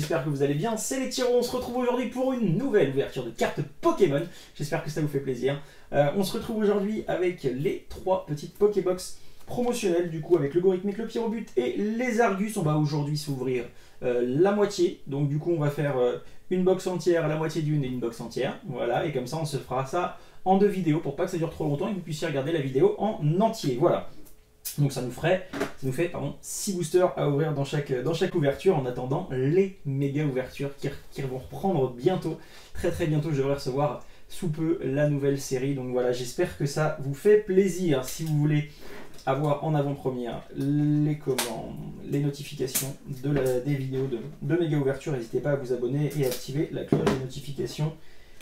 j'espère que vous allez bien. C'est les Tyros, on se retrouve aujourd'hui pour une nouvelle ouverture de cartes Pokémon. J'espère que ça vous fait plaisir. On se retrouve aujourd'hui avec les 3 petites Pokébox promotionnelles, du coup avec le Gorithmic, le Pyrobut et les Argus. On va aujourd'hui s'ouvrir la moitié, donc du coup on va faire une box entière, la moitié d'une et une box entière. Voilà, et comme ça on se fera ça en 2 vidéos pour pas que ça dure trop longtemps et que vous puissiez regarder la vidéo en entier. Voilà. Donc ça nous fait 6 boosters à ouvrir dans chaque ouverture en attendant les méga ouvertures qui vont reprendre bientôt, très bientôt. Je devrais recevoir sous peu la nouvelle série. Donc voilà, j'espère que ça vous fait plaisir. Si vous voulez avoir en avant-première les notifications des vidéos de méga ouverture, n'hésitez pas à vous abonner et à activer la cloche des notifications.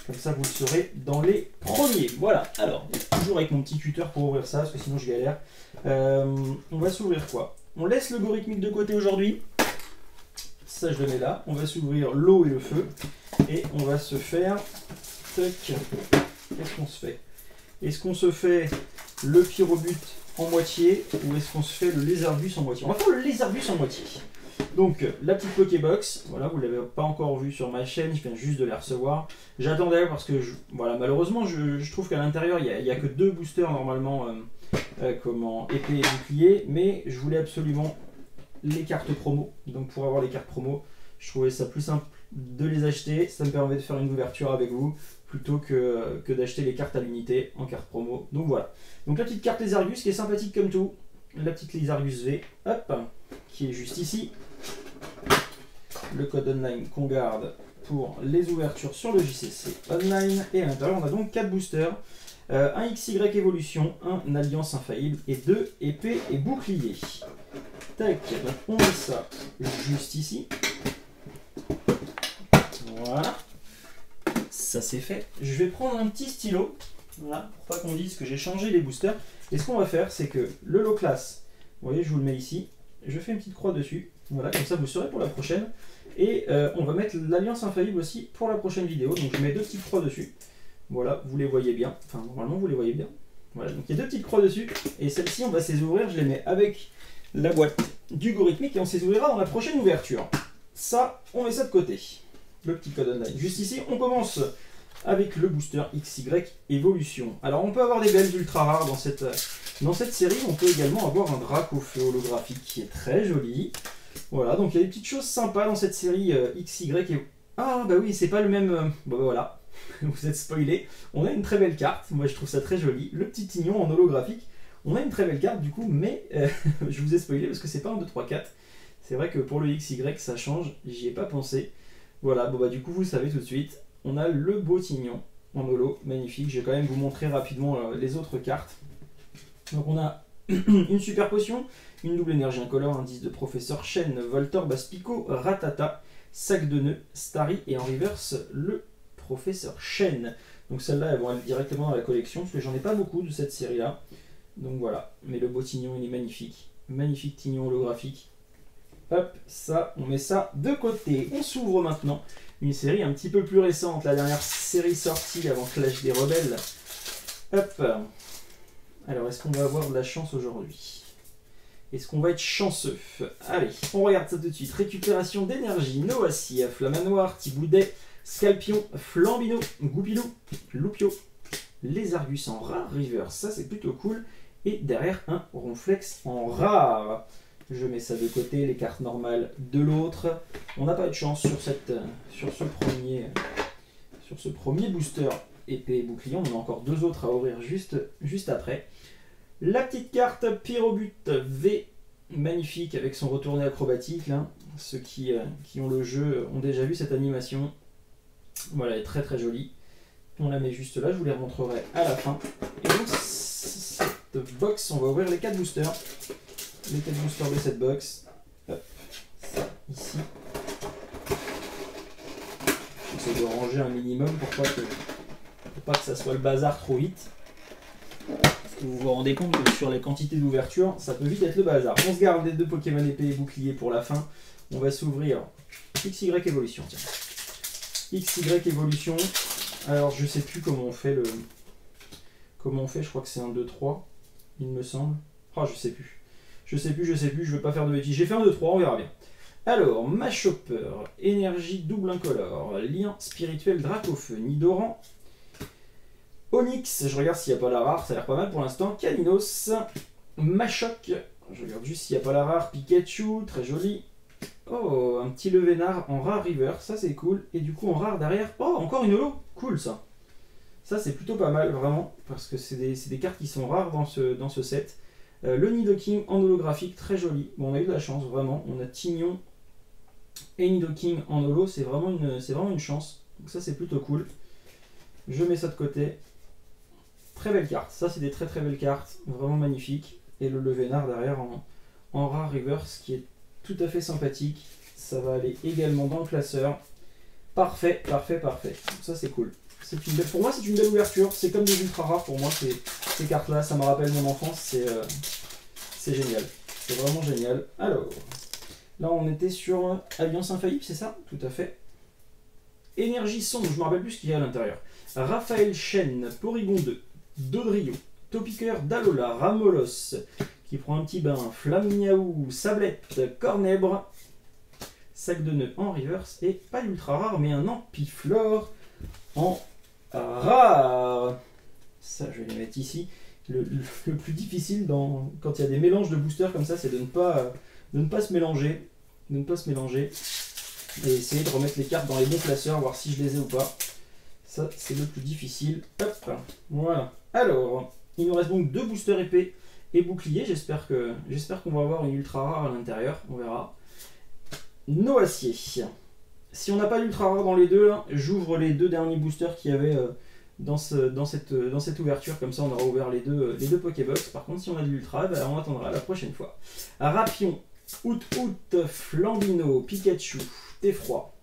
Comme ça, vous le saurez dans les premiers. Voilà, alors, toujours avec mon petit cutter pour ouvrir ça, parce que sinon je galère. On va s'ouvrir quoi? On laisse le Gorithmic de côté aujourd'hui. Ça, je le mets là. On va s'ouvrir l'eau et le feu. Et on va se faire... Qu'est-ce qu'on se fait? Est-ce qu'on se fait le Pyrobut en moitié ou est-ce qu'on se fait le Lézardus en moitié? On va faire le Lézardus en moitié. Donc la petite Pokébox, voilà, vous ne l'avez pas encore vue sur ma chaîne, je viens juste de la recevoir. J'attendais parce que, voilà, malheureusement, je trouve qu'à l'intérieur, il n'y a que 2 boosters normalement, épée et bouclier, mais je voulais absolument les cartes promo. Donc pour avoir les cartes promo, je trouvais ça plus simple de les acheter. Ça me permet de faire une ouverture avec vous plutôt que d'acheter les cartes à l'unité en carte promo. Donc voilà. Donc la petite carte Lézardus qui est sympathique comme tout. La petite Lézardus V, hop, qui est juste ici. Le code online qu'on garde pour les ouvertures sur le JCC online. Et à l'intérieur, on a donc 4 boosters. Un XY évolution, un alliance infaillible et 2 épées et boucliers. Tac, donc on met ça juste ici. Voilà. Ça c'est fait. Je vais prendre un petit stylo. Voilà, pour pas qu'on dise que j'ai changé les boosters. Et ce qu'on va faire, c'est que le low class, vous voyez, je vous le mets ici. Je fais une petite croix dessus. Voilà, comme ça vous saurez pour la prochaine. Et on va mettre l'alliance infaillible aussi pour la prochaine vidéo. Donc je mets 2 petites croix dessus. Voilà, vous les voyez bien. Enfin, normalement vous les voyez bien. Voilà, donc il y a 2 petites croix dessus. Et celles-ci, on va se les ouvrir. Je les mets avec la boîte du Gorithmic et on se les ouvrira dans la prochaine ouverture. Ça, on met ça de côté. Le petit code online. Juste ici, on commence avec le booster XY Évolution. Alors on peut avoir des belles ultra rares dans cette série. On peut également avoir un Dracofeu holographique qui est très joli. Voilà, donc il y a des petites choses sympas dans cette série XY. Ah bah oui, c'est pas le même... Bah voilà, vous êtes spoilé. On a une très belle carte, moi je trouve ça très joli. Le petit tignon en holographique. On a une très belle carte du coup, mais je vous ai spoilé parce que c'est pas un 2, 3, 4. C'est vrai que pour le XY ça change, j'y ai pas pensé. Voilà, bon bah du coup vous savez tout de suite. On a le beau tignon en holo, magnifique. Je vais quand même vous montrer rapidement les autres cartes. Donc on a une super potion, une double énergie incolore, indice de professeur Shen, Voltorb, Baspico, Ratata, sac de nœuds, Starry et en reverse le professeur Shen. Donc celle-là, elles vont aller directement dans la collection parce que j'en ai pas beaucoup de cette série-là. Donc voilà, mais le beau tignon, il est magnifique. Magnifique tignon holographique. Hop, ça, on met ça de côté. On s'ouvre maintenant une série un petit peu plus récente, la dernière série sortie avant Clash des Rebelles. Hop. Alors, est-ce qu'on va avoir de la chance aujourd'hui? Est-ce qu'on va être chanceux? Allez, on regarde ça tout de suite. Récupération d'énergie, Noassia, Flamanoir, Tiboudet, Scalpion, Flambino, Goupilou, Loupio, Lézardus en rare, River, ça c'est plutôt cool. Et derrière, un Ronflex en rare. Je mets ça de côté, les cartes normales de l'autre. On n'a pas eu de chance sur ce premier booster épée et bouclier. On en a encore 2 autres à ouvrir juste après. La petite carte Pyrobut V, magnifique avec son retourné acrobatique. Là. Ceux qui ont le jeu ont déjà vu cette animation. Voilà, elle est très jolie. On la met juste là, je vous les remontrerai à la fin. Et donc, cette box, on va ouvrir les 4 boosters. Les 4 boosters de cette box. Hop, ça ici. J'essaie de ranger un minimum pour pas que ça soit le bazar trop vite. Parce que vous vous rendez compte que sur les quantités d'ouverture, ça peut vite être le bazar. On se garde les 2 Pokémon épée et bouclier pour la fin. On va s'ouvrir XY Évolution. Tiens. XY Évolution. Alors je sais plus comment on fait je crois que c'est un 2, 3, il me semble. Ah, je sais plus, je veux pas faire de bêtises. J'ai fait un 2, 3, on verra bien. Alors, Mashopper, énergie double incolore, lien spirituel Dracofeu, Nidoran, Onyx, je regarde s'il n'y a pas la rare, ça a l'air pas mal pour l'instant, Caninos, Machoc, je regarde juste s'il n'y a pas la rare, Pikachu, très joli. Oh, un petit Levénard en rare river, ça c'est cool. Et du coup en rare derrière, oh, encore une holo, cool ça. Ça c'est plutôt pas mal, vraiment, parce que c'est des cartes qui sont rares dans ce set. Le Nidoking en holographique, très joli. Bon, on a eu de la chance, vraiment. On a Tignon et Nidoking en holo, c'est vraiment une chance. Donc ça c'est plutôt cool. Je mets ça de côté. Très belle carte, ça c'est des très très belles cartes, vraiment magnifiques. Et le Levénard derrière en rare reverse qui est tout à fait sympathique. Ça va aller également dans le classeur. Parfait, parfait, parfait. Donc ça c'est cool. Pour moi c'est une belle ouverture, c'est comme des ultra rares pour moi ces cartes là, ça me rappelle mon enfance, c'est génial. C'est vraiment génial. Alors, là on était sur Alliance Infaillible, c'est ça? Tout à fait. Énergie sombre, je me rappelle plus ce qu'il y a à l'intérieur. Raphaël Chen, Porygon 2, Dodrio, Topiqueur d'Alola, Ramolos, qui prend un petit bain, Flammiaou, Sablette, Cornèbre, Sac de nœuds en reverse, et pas l'ultra rare, mais un Ampiflore en rare. Ça, je vais les mettre ici. Le plus difficile quand il y a des mélanges de boosters comme ça, c'est de ne pas se mélanger. De ne pas se mélanger. Et essayer de remettre les cartes dans les bons classeurs, voir si je les ai ou pas. Ça, c'est le plus difficile. Hop, voilà. Alors, il nous reste donc 2 boosters épées et boucliers. J'espère qu'on va avoir une ultra rare à l'intérieur. On verra. Noacier. Si on n'a pas d'ultra rare dans les deux, j'ouvre les 2 derniers boosters qu'il y avait dans cette ouverture. Comme ça, on aura ouvert les deux Pokébox. Par contre, si on a de l'ultra, ben, on attendra la prochaine fois. Rapion, Flambino, Pikachu, Effroi.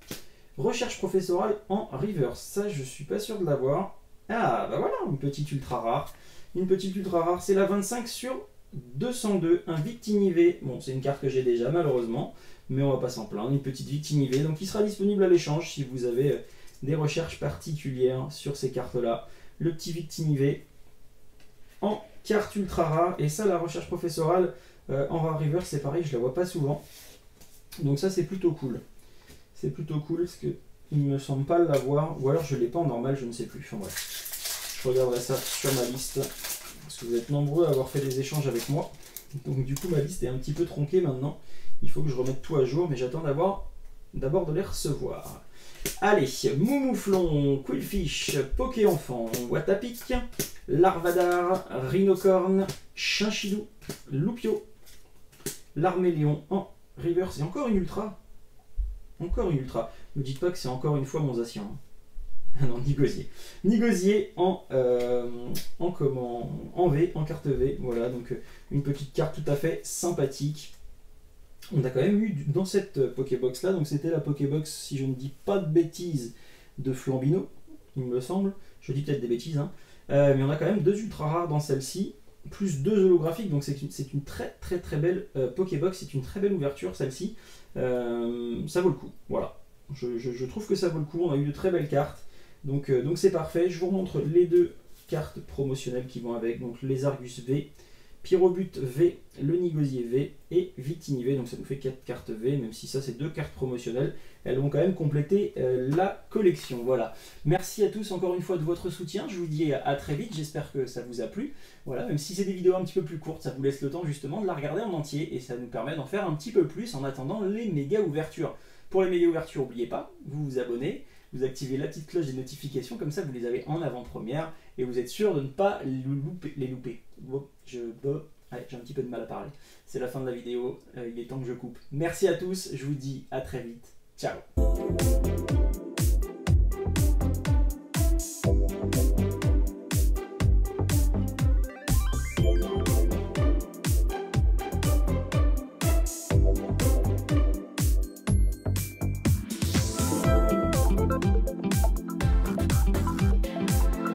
Recherche professorale en reverse. Ça, je suis pas sûr de l'avoir. Ah, bah voilà, une petite ultra rare. Une petite ultra rare, c'est la 25 sur 202. Un Victinivé. Bon, c'est une carte que j'ai déjà, malheureusement. Mais on va pas s'en plaindre. Une petite Victinivé. Donc, qui sera disponible à l'échange si vous avez des recherches particulières sur ces cartes-là. Le petit Victinivé en carte ultra rare. Et ça, la recherche professorale en rare reverse, c'est pareil, je la vois pas souvent. Donc, ça, c'est plutôt cool. C'est plutôt cool parce qu'il ne me semble pas l'avoir, ou alors je ne l'ai pas en normal, je ne sais plus. Enfin bref, je regarderai ça sur ma liste parce que vous êtes nombreux à avoir fait des échanges avec moi. Donc du coup ma liste est un petit peu tronquée maintenant. Il faut que je remette tout à jour, mais j'attends d'abord de les recevoir. Allez, Moumouflon, Quillfish, Pokéenfant, Watapic, Larvadar, Rhinocorn, Chinchidou, Loupio, Larméléon en reverse et encore une ultra. Encore une ultra. Ne me dites pas que c'est encore une fois mon Zacian. Ah non, Nigosier. Nigosier en V, en carte V. Voilà, donc une petite carte tout à fait sympathique. On a quand même eu dans cette Pokébox là, donc c'était la Pokébox, si je ne dis pas de bêtises, de Flambino, il me semble. Je dis peut-être des bêtises, hein. Mais on a quand même 2 ultra rares dans celle-ci, plus 2 holographiques, donc c'est une très très très belle Pokébox, c'est une très belle ouverture celle-ci. Ça vaut le coup, voilà. Je trouve que ça vaut le coup, on a eu de très belles cartes, donc c'est parfait. Je vous remontre les 2 cartes promotionnelles qui vont avec, donc les Argus V, Pyrobut V, le Nigosier V et Victini V, donc ça nous fait 4 cartes V, même si ça c'est 2 cartes promotionnelles, elles vont quand même compléter la collection. Voilà, merci à tous encore une fois de votre soutien, je vous dis à très vite, j'espère que ça vous a plu. Voilà, même si c'est des vidéos un petit peu plus courtes, ça vous laisse le temps justement de la regarder en entier et ça nous permet d'en faire un petit peu plus en attendant les méga ouvertures. Pour les méga ouvertures, n'oubliez pas, vous vous abonnez, vous activez la petite cloche des notifications, comme ça vous les avez en avant-première et vous êtes sûr de ne pas les louper. Allez, j'ai un petit peu de mal à parler. C'est la fin de la vidéo, il est temps que je coupe. Merci à tous, je vous dis à très vite. Ciao.